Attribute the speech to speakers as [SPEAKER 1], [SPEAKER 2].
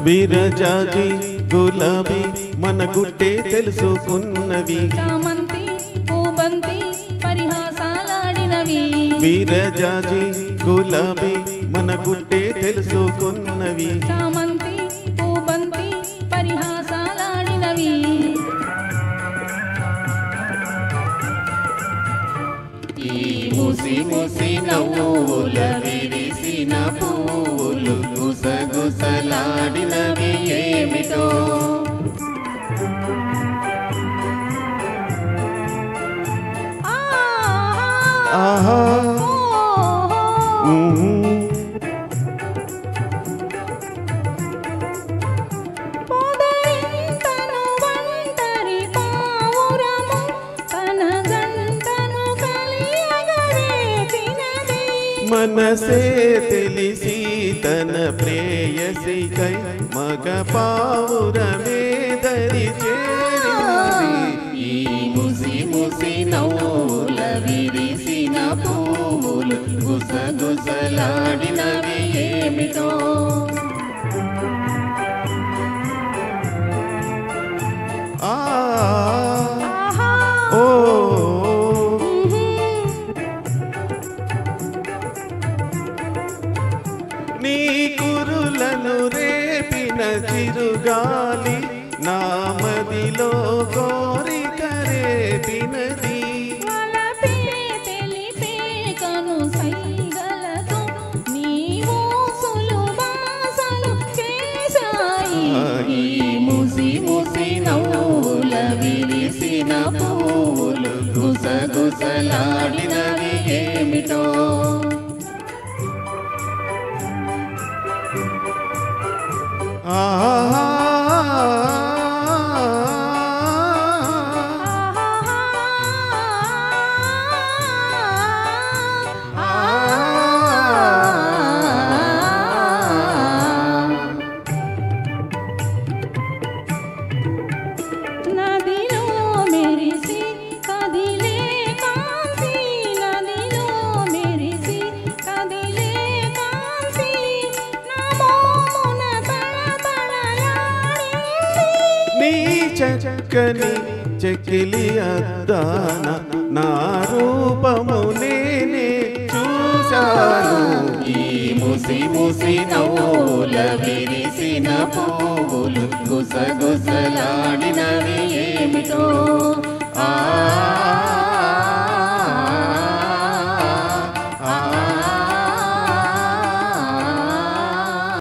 [SPEAKER 1] విరజాజి గులాబీ మన గుట్టే తెలుసుకున్నవి
[SPEAKER 2] చామంతి పూబంతి పరిహాసాలాడినవి
[SPEAKER 1] విరజాజి గులాబీ మన గుట్టే తెలుసుకున్నవి
[SPEAKER 2] చామంతి పూబంతి పరిహాసాలాడినవి
[SPEAKER 1] ఈ ముసి ముసి నవ్వుల విరిసిన పువ్వులు గుసగుసలాడినవి ఏమిటో ఆహా మనసే తెలిసి తన ప్రేయసికై మగ పావురమే దరి చేరినది ఈ ముసి ముసి నవ్వుల విరిసిన పువ్వులు గుసగుసలాడినవి ఏమిటో నీ కురులను రేపిన చిరుగాలి నా మదిలో కోరిక రేపినది ముసి ముసి నవ్వుల విరిసిన పువ్వులు గుసగుసలాడినవి ఏమిటో చక్కని చెక్కిలి అద్దాన నా రూపము నేనే చూశాను ఈ ముసి ముసి నవ్వుల విరిసిన పువ్వులు గుసగుసలాడినవి ఏమిటో